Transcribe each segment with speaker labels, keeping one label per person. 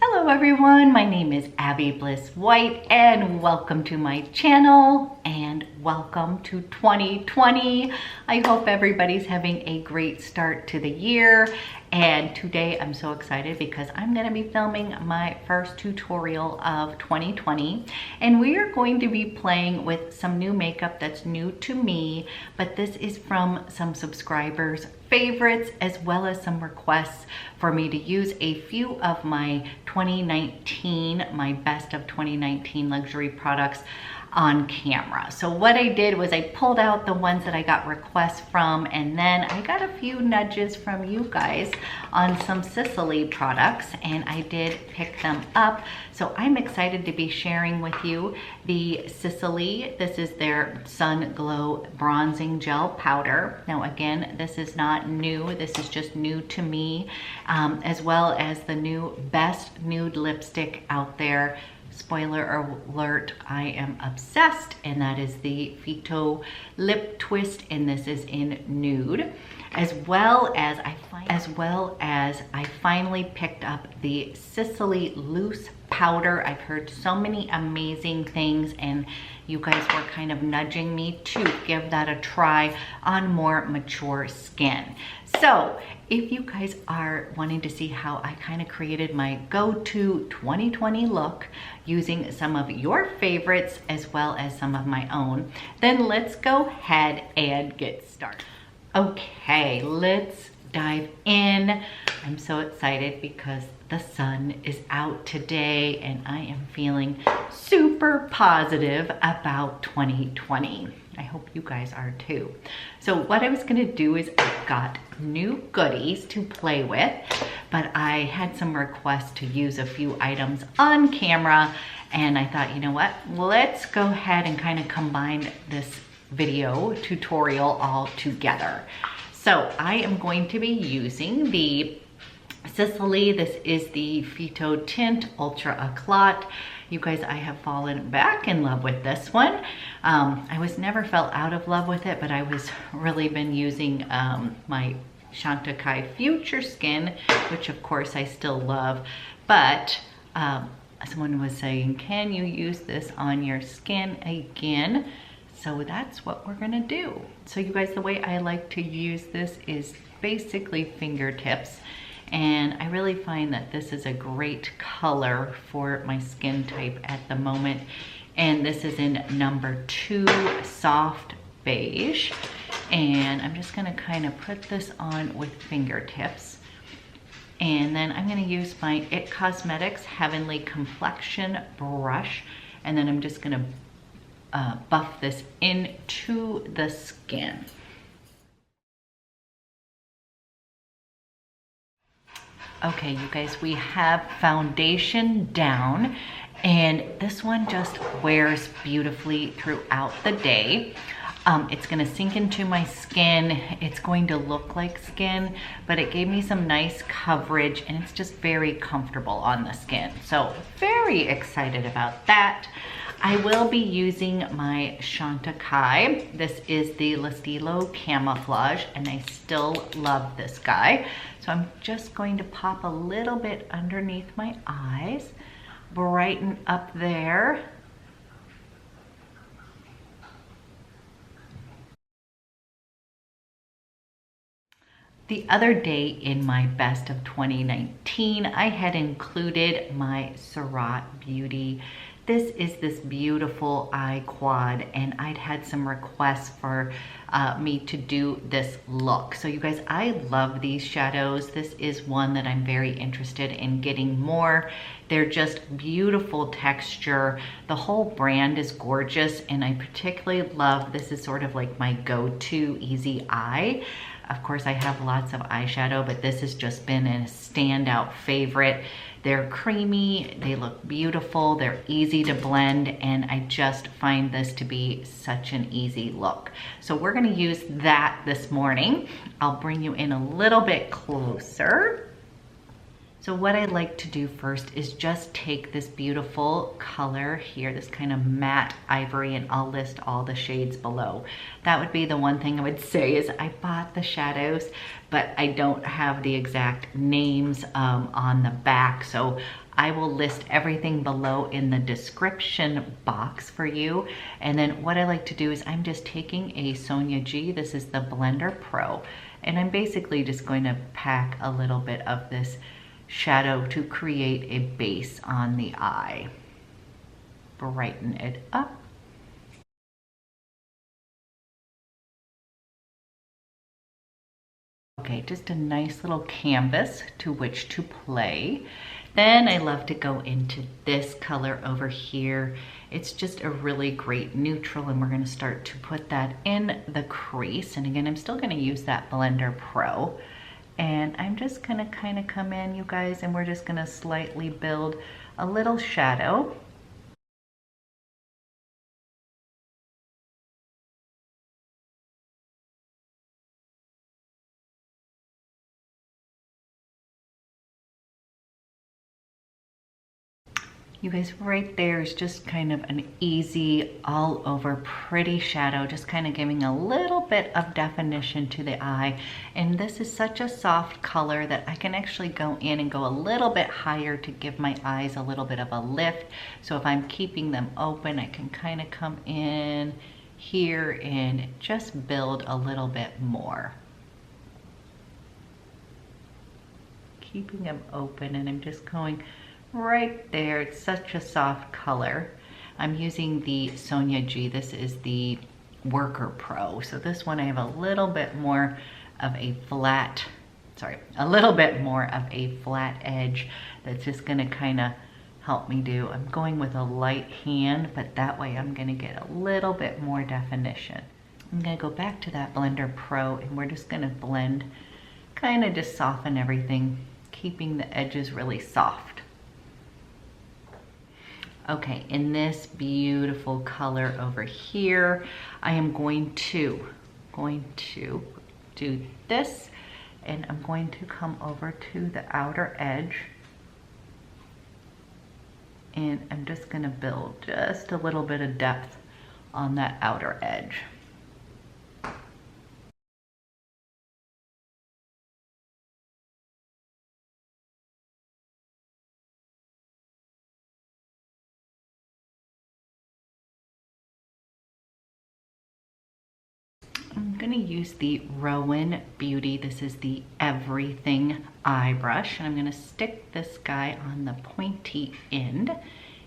Speaker 1: Hello everyone, my name is Abby Bliss White and welcome to my channel and welcome to 2020. I hope everybody's having a great start to the year, and today I'm so excited because I'm going to be filming my first tutorial of 2020, and we are going to be playing with some new makeup that's new to me, but this is from some subscribers' favorites as well as some requests for me to use a few of my 2019, my best of 2019 luxury products on camera. So what I did was I pulled out the ones that I got requests from, and then I got a few nudges from you guys on some Sisley products, and I did pick them up. So I'm excited to be sharing with you the Sisley. This is their Sun Glow Bronzing Gel Powder. Now again, this is not new. This is just new to me, as well as the new Best Nude Lipstick out there. Spoiler alert, I am obsessed, and that is the Phyto Lip Twist, and this is in nude. As well as I finally picked up the Sisley Loose Powder. I've heard so many amazing things, and you guys were kind of nudging me to give that a try on more mature skin. So if you guys are wanting to see how I kind of created my go-to 2020 look using some of your favorites as well as some of my own, then let's go ahead and get started. Okay, let's dive in. I'm so excited because the sun is out today and I am feeling super positive about 2020. I hope you guys are too. So what I was gonna do is I've got new goodies to play with, but I had some requests to use a few items on camera, and I thought, you know what, let's go ahead and kind of combine this video tutorial all together. So I am going to be using the Sisley. This is the Phyto Tint Ultra Eclat. You guys, I have fallen back in love with this one. I was never fell out of love with it, but I was really been using my Chantecaille Future Skin, which of course I still love, but someone was saying, can you use this on your skin again? So that's what we're gonna do. So you guys, the way I like to use this is basically fingertips. And I really find that this is a great color for my skin type at the moment. And this is in number 2, Soft Beige. And I'm just gonna kind of put this on with fingertips. And then I'm gonna use my IT Cosmetics Heavenly Complexion brush. And then I'm just gonna buff this into the skin. Okay, you guys, we have foundation down, and this one just wears beautifully throughout the day. It's gonna sink into my skin. It's going to look like skin, but it gave me some nice coverage, and it's just very comfortable on the skin. So very excited about that. I will be using my Chantecaille. This is the L'Estilo Camouflage, and I still love this guy. So I'm just going to pop a little bit underneath my eyes, brighten up there. The other day in my best of 2019, I had included my Surratt Beauty. This is this beautiful eye quad, and I'd had some requests for me to do this look. So you guys, I love these shadows. This is one that I'm very interested in getting more. They're just beautiful texture. The whole brand is gorgeous, and I particularly love, this is sort of like my go-to easy eye. Of course, I have lots of eyeshadow, but this has just been a standout favorite. They're creamy, they look beautiful, they're easy to blend, and I just find this to be such an easy look. So we're gonna use that this morning. I'll bring you in a little bit closer. So what I like to do first is just take this beautiful color here, this kind of matte ivory, and I'll list all the shades below. That would be the one thing I would say is I bought the shadows, but I don't have the exact names on the back. So I will list everything below in the description box for you. And then what I like to do is I'm just taking a Sonia G, this is the Blender Pro, and I'm basically just going to pack a little bit of this shadow to create a base on the eye. Brighten it up. Okay, just a nice little canvas to which to play. Then I love to go into this color over here. It's just a really great neutral, and we're gonna start to put that in the crease. And again, I'm still gonna use that Blender Pro. And I'm just gonna kind of come in, you guys, and we're just gonna slightly build a little shadow. You guys, right there is just kind of an easy, all over pretty shadow, just kind of giving a little bit of definition to the eye. And this is such a soft color that I can actually go in and go a little bit higher to give my eyes a little bit of a lift. So if I'm keeping them open, I can kind of come in here and just build a little bit more. Keeping them open, and I'm just going right there. It's such a soft color. I'm using the Sonia G. This is the Worker Pro. So this one I have a little bit more of a flat, a little bit more of a flat edge that's just gonna kind of help me do. I'm going with a light hand, but that way I'm gonna get a little bit more definition. I'm gonna go back to that Blender Pro, and we're just gonna blend, kind of just soften everything, keeping the edges really soft. Okay, in this beautiful color over here, I am going to do this, and I'm going to come over to the outer edge, and I'm just gonna build just a little bit of depth on that outer edge. I'm gonna use the Rowan Beauty. This is the Everything eye brush, and I'm gonna stick this guy on the pointy end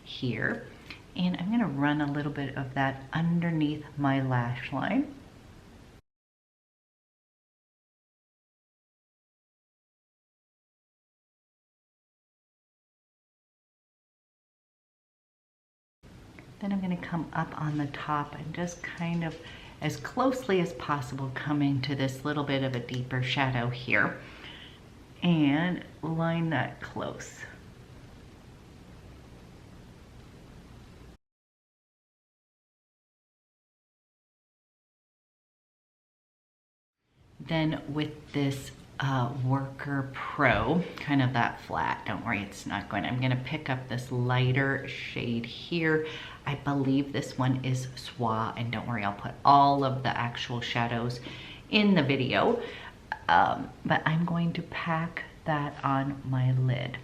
Speaker 1: here, and I'm gonna run a little bit of that underneath my lash line. Then I'm gonna come up on the top and just kind of, as closely as possible, come into this little bit of a deeper shadow here and line that close. Then with this Worker Pro, kind of that flat, don't worry, it's not going, I'm gonna pick up this lighter shade here. I believe this one is Soie, and don't worry, I'll put all of the actual shadows in the video. But I'm going to pack that on my lid.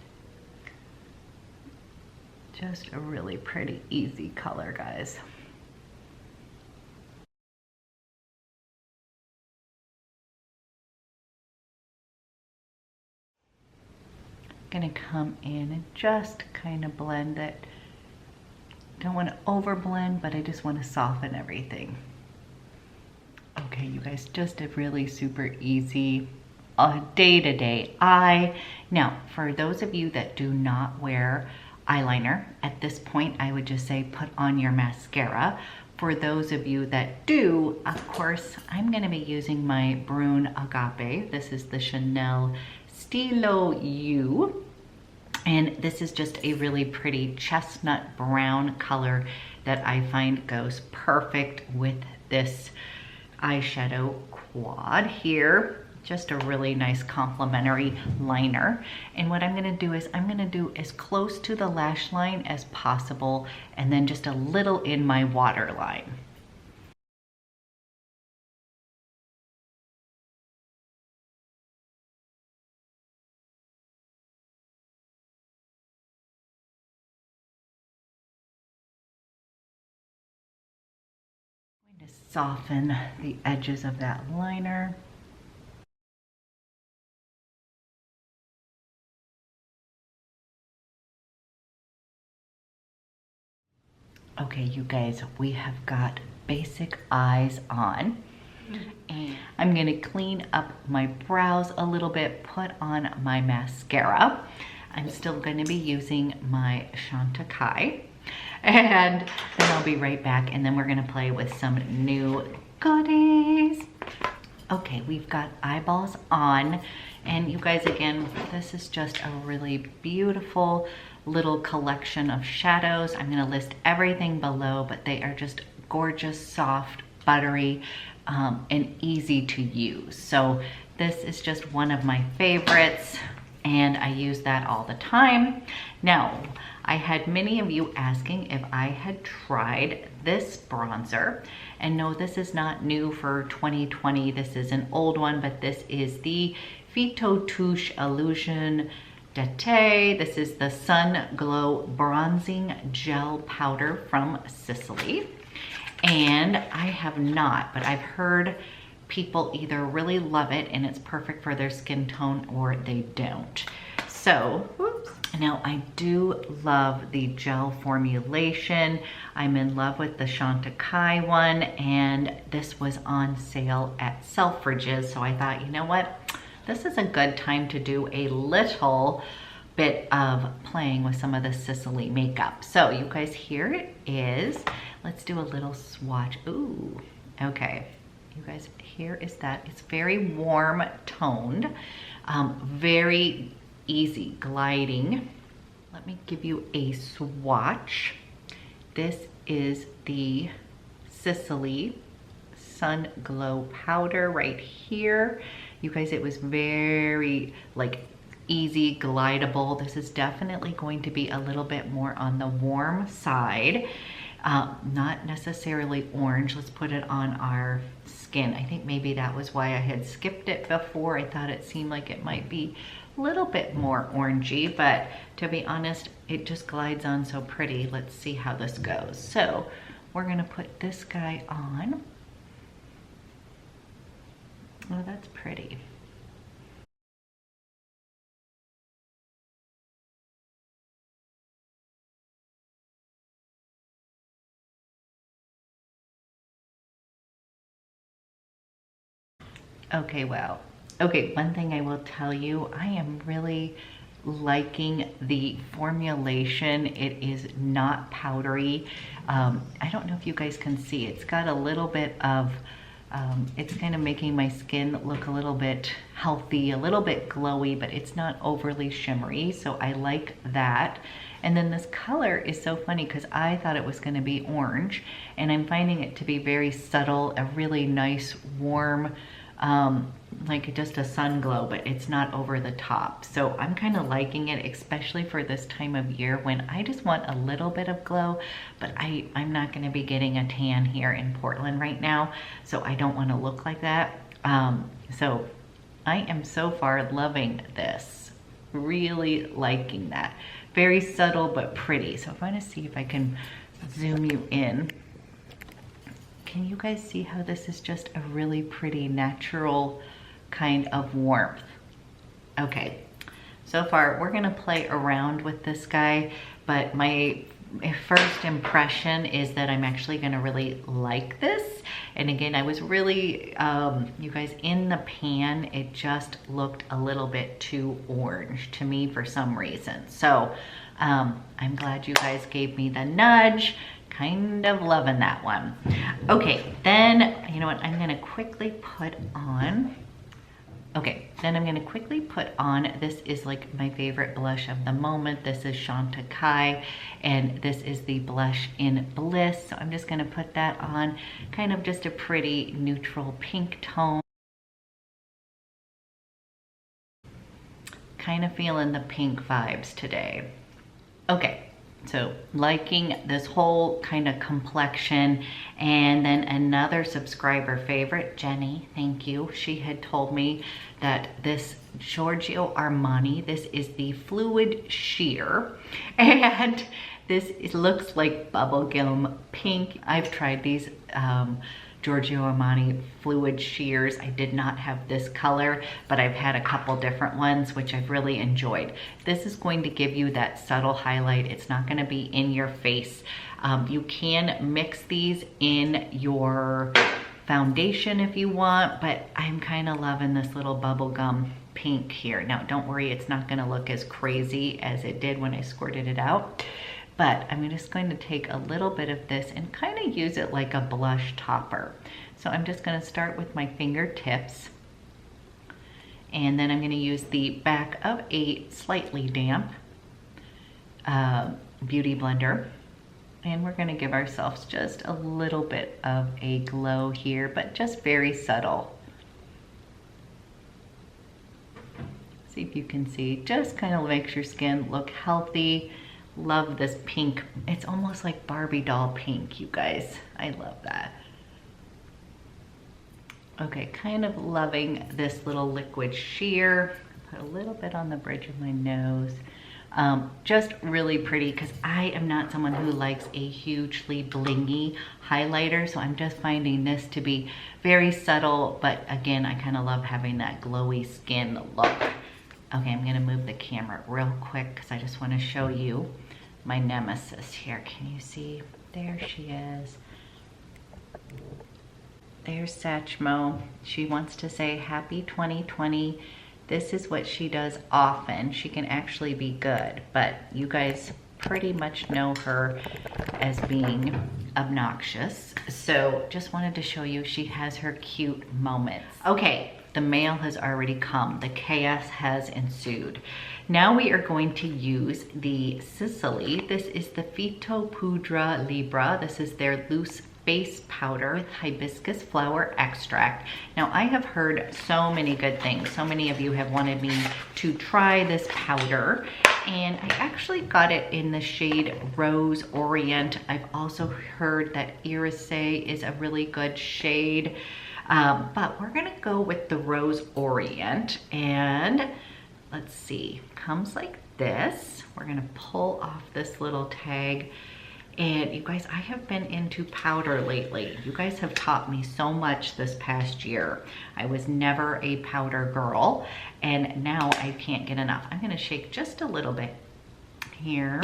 Speaker 1: Just a really pretty, easy color, guys. Gonna come in and just kind of blend it. Don't want to over blend, but I just want to soften everything. Okay, you guys, just a really super easy day-to-day eye. Now, for those of you that do not wear eyeliner, at this point I would just say put on your mascara. For those of you that do, of course, I'm going to be using my Brune Agape. This is the Chanel Stilo U. And this is just a really pretty chestnut brown color that I find goes perfect with this eyeshadow quad here. Just a really nice complementary liner. And what I'm gonna do is I'm gonna do as close to the lash line as possible and then just a little in my waterline. I'm going to soften the edges of that liner. Okay, you guys, we have got basic eyes on. And I'm gonna clean up my brows a little bit, put on my mascara. I'm still gonna be using my Chantecaille. And then I'll be right back, and then we're gonna play with some new goodies. Okay, we've got eyeballs on. And you guys, again, this is just a really beautiful little collection of shadows. I'm gonna list everything below, but they are just gorgeous, soft, buttery, and easy to use. So this is just one of my favorites, and I use that all the time. Now, I had many of you asking if I had tried this bronzer, and no, this is not new for 2020. This is an old one, but this is the Phyto Touche Illusion d'été. This is the Sun Glow Bronzing Gel Powder from Sisley. And I have not, but I've heard people either really love it and it's perfect for their skin tone, or they don't. So, now I do love the gel formulation. I'm in love with the Chantecaille one, and this was on sale at Selfridges. So I thought, you know what? This is a good time to do a little bit of playing with some of the Sisley makeup. So you guys, here it is. Let's do a little swatch. Ooh, okay. You guys, here is that. It's very warm toned, very easy gliding. Let me give you a swatch. This is the Sisley Sun Glow Powder right here. You guys, it was very like easy, glidable. This is definitely going to be a little bit more on the warm side. Not necessarily orange. Let's put it on our skin. I think maybe that was why I had skipped it before. I thought it seemed like it might be a little bit more orangey, but to be honest, it just glides on so pretty. Let's see how this goes. So we're gonna put this guy on. Oh, that's pretty. Okay, wow. Okay, one thing I will tell you, I am really liking the formulation. It is not powdery. I don't know if you guys can see, it's got a little bit of, it's kind of making my skin look a little bit healthy, a little bit glowy, but it's not overly shimmery, so I like that. And then this color is so funny because I thought it was going to be orange, and I'm finding it to be very subtle, a really nice warm, like just a sun glow, but it's not over the top. So I'm kind of liking it, especially for this time of year when I just want a little bit of glow, but I'm not going to be getting a tan here in Portland right now, so I don't want to look like that. So I am so far loving this, really liking that. Very subtle but pretty. So if I want to see if I can zoom you in. Can you guys see how this is just a really pretty natural kind of warmth? Okay, so far we're gonna play around with this guy, but my first impression is that I'm actually gonna really like this. And again, I was really, you guys, in the pan, it just looked a little bit too orange to me for some reason. So I'm glad you guys gave me the nudge. Kind of loving that one. Okay, then, you know what, I'm gonna quickly put on, this is like my favorite blush of the moment. This is Chantecaille, and this is the blush in Bliss. So I'm just gonna put that on, kind of just a pretty neutral pink tone. kind of feeling the pink vibes today. Okay, so liking this whole kind of complexion. And then another subscriber favorite, Jenny, thank you. She had told me that this Giorgio Armani, this is the fluid sheer. And this, it looks like bubblegum pink. I've tried these Giorgio Armani fluid shears. I did not have this color, but I've had a couple different ones, which I've really enjoyed. This is going to give you that subtle highlight. It's not gonna be in your face. You can mix these in your foundation if you want, but I'm kind of loving this little bubblegum pink here. Now, don't worry, it's not gonna look as crazy as it did when I squirted it out. But I'm just going to take a little bit of this and kind of use it like a blush topper. So I'm just going to start with my fingertips. And then I'm going to use the back of a slightly damp beauty blender. And we're going to give ourselves just a little bit of a glow here, but just very subtle. See if you can see, just kind of makes your skin look healthy. Love this pink. It's almost like Barbie doll pink, you guys. I love that. Okay, kind of loving this little liquid sheer. Put a little bit on the bridge of my nose. Just really pretty, because I am not someone who likes a hugely blingy highlighter, so I'm just finding this to be very subtle, but again, I kind of love having that glowy skin look. Okay, I'm gonna move the camera real quick because I just want to show you my nemesis here. Can you see? There she is. There's Satchmo. She wants to say happy 2020. This is what she does often. She can actually be good, but you guys pretty much know her as being obnoxious. So just wanted to show you she has her cute moments. Okay, the mail has already come. The chaos has ensued. Now we are going to use the Sisley. This is the Fito Pudra Libra. This is their loose face powder with hibiscus flower extract. Now I have heard so many good things. So many of you have wanted me to try this powder, and I actually got it in the shade Rose Orient. I've also heard that Irisé is a really good shade, but we're gonna go with the Rose Orient. And let's see, comes like this. We're gonna pull off this little tag. And you guys, I have been into powder lately. You guys have taught me so much this past year. I was never a powder girl, and now I can't get enough. I'm gonna shake just a little bit here.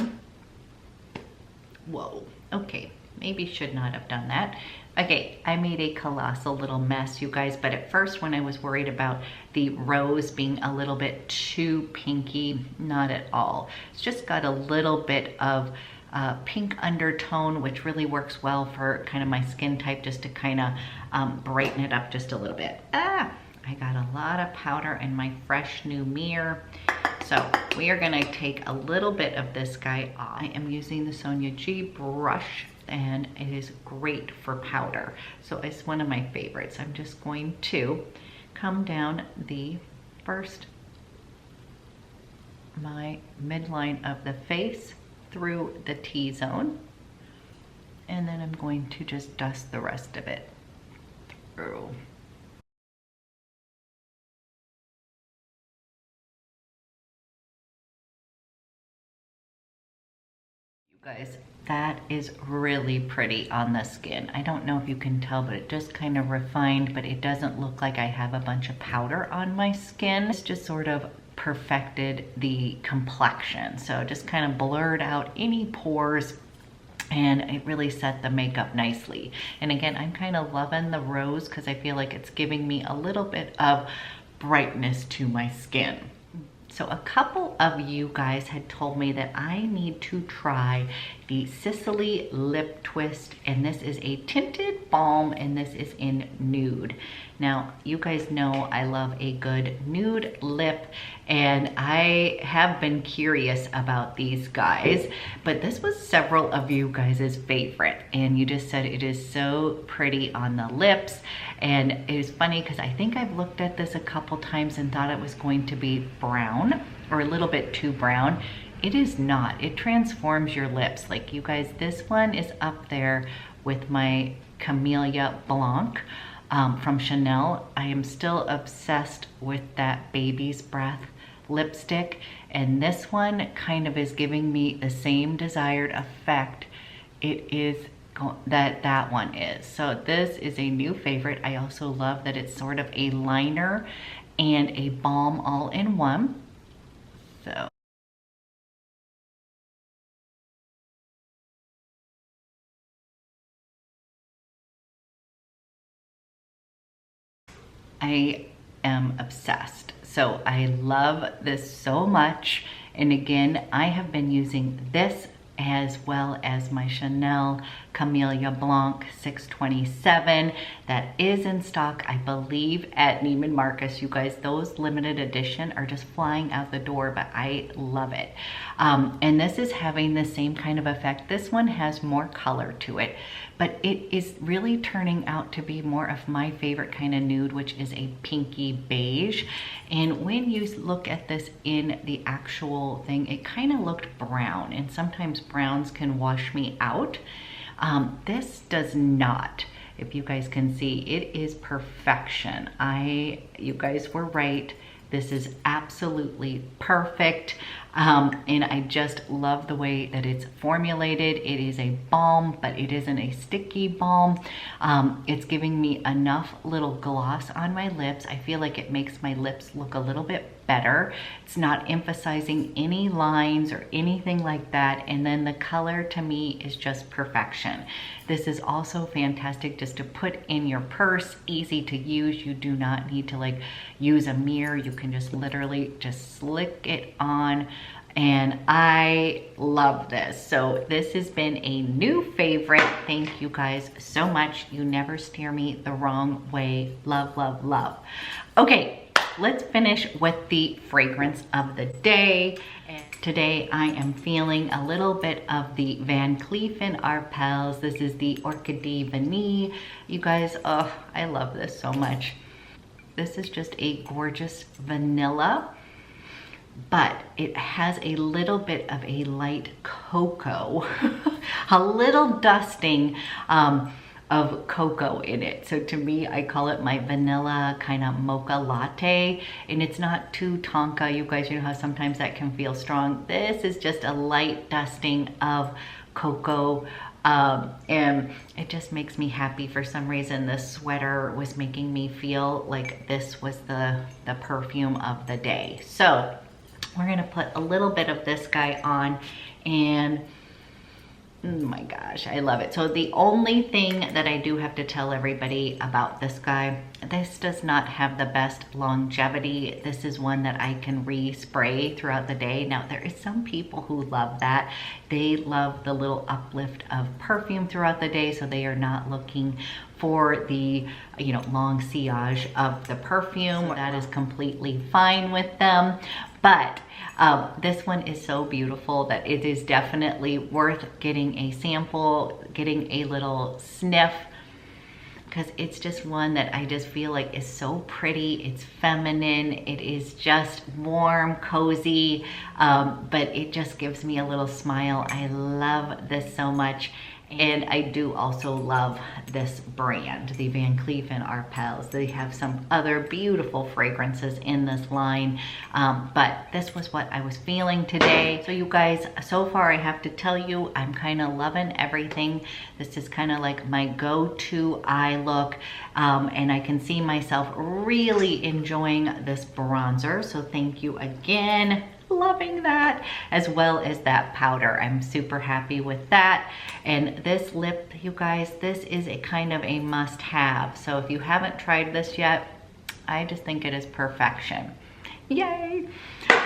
Speaker 1: Whoa, okay, maybe should not have done that. Okay, I made a colossal little mess, you guys, but at first when I was worried about the rose being a little bit too pinky, not at all. It's just got a little bit of pink undertone, which really works well for kind of my skin type, just to kind of brighten it up just a little bit. I got a lot of powder in my fresh new mirror. So we are gonna take a little bit of this guy off. I am using the Sonia G brush, and it is great for powder. So it's one of my favorites. I'm just going to come down the first, my midline of the face, through the T-zone, and then I'm going to just dust the rest of it through. You guys, that is really pretty on the skin. I don't know if you can tell, but it just kind of refined, but it doesn't look like I have a bunch of powder on my skin. It's just sort of perfected the complexion. So just kind of blurred out any pores, and it really set the makeup nicely. And again, I'm kind of loving the rose because I feel like it's giving me a little bit of brightness to my skin. So a couple of you guys had told me that I need to try the Sisley Lip Twist, and this is a tinted balm, and this is in nude. Now, you guys know I love a good nude lip, and I have been curious about these guys, but this was several of you guys' favorite, and you just said it is so pretty on the lips. And it is funny because I think I've looked at this a couple times and thought it was going to be brown or a little bit too brown. It is not. It transforms your lips. Like, you guys, this one is up there with my Camellia Blanc from Chanel. I am still obsessed with that Baby's Breath lipstick, and this one kind of is giving me the same desired effect it is that one is. So this is a new favorite. I also love that it's sort of a liner and a balm all in one. So I am obsessed. So I love this so much. And again, I have been using this as well as my Chanel Camellia Blanc 627 that is in stock, I believe, at Neiman Marcus. You guys, those limited edition are just flying out the door, but I love it. And this is having the same kind of effect. This one has more color to it, but it is really turning out to be more of my favorite kind of nude, which is a pinky beige. And when you look at this in the actual thing, it kind of looked brown, and sometimes browns can wash me out. This does not. If you guys can see, it is perfection. You guys were right. This is absolutely perfect. And I just love the way that it's formulated. It is a balm, but it isn't a sticky balm. It's giving me enough little gloss on my lips. I feel like it makes my lips look a little bit better. It's not emphasizing any lines or anything like that. And then the color to me is just perfection. This is also fantastic just to put in your purse, easy to use. You do not need to like use a mirror. You can just literally just slick it on, and I love this. So this has been a new favorite. Thank you guys so much. You never steer me the wrong way. Love, love, love. Okay, let's finish with the fragrance of the day. And today I am feeling a little bit of the Van Cleef & Arpels. This is the Orchidee Vanille. You guys, oh, I love this so much. This is just a gorgeous vanilla, but it has a little bit of a light cocoa, a little dusting of cocoa in it. So to me, I call it my vanilla kind of mocha latte, and it's not too tonka. You guys, you know how sometimes that can feel strong. This is just a light dusting of cocoa. And it just makes me happy. For some reason, this sweater was making me feel like this was the perfume of the day. So we're gonna put a little bit of this guy on, and oh my gosh, I love it. So the only thing that I do have to tell everybody about this guy, this does not have the best longevity. This is one that I can respray throughout the day. Now, there is some people who love that. They love the little uplift of perfume throughout the day, so they are not looking for the, you know, long sillage of the perfume. That is completely fine with them. But this one is so beautiful that it is definitely worth getting a sample, getting a little sniff, because it's just one that I just feel like is so pretty. It's feminine. It is just warm, cozy, but it just gives me a little smile. I love this so much. And I do also love this brand, the Van Cleef & Arpels. They have some other beautiful fragrances in this line, but this was what I was feeling today. So you guys, so far I have to tell you, I'm kind of loving everything. This is kind of like my go-to eye look, and I can see myself really enjoying this bronzer. So thank you again. Loving that, as well as that powder. I'm super happy with that. And this lip, you guys, this is a kind of a must-have. So if you haven't tried this yet, I just think it is perfection. Yay!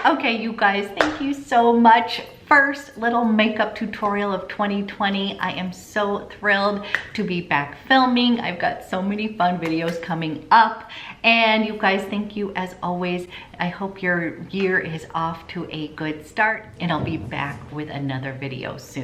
Speaker 1: Okay, you guys, thank you so much. First little makeup tutorial of 2020. I am so thrilled to be back filming. I've got so many fun videos coming up. And you guys, thank you as always. I hope your year is off to a good start, and I'll be back with another video soon.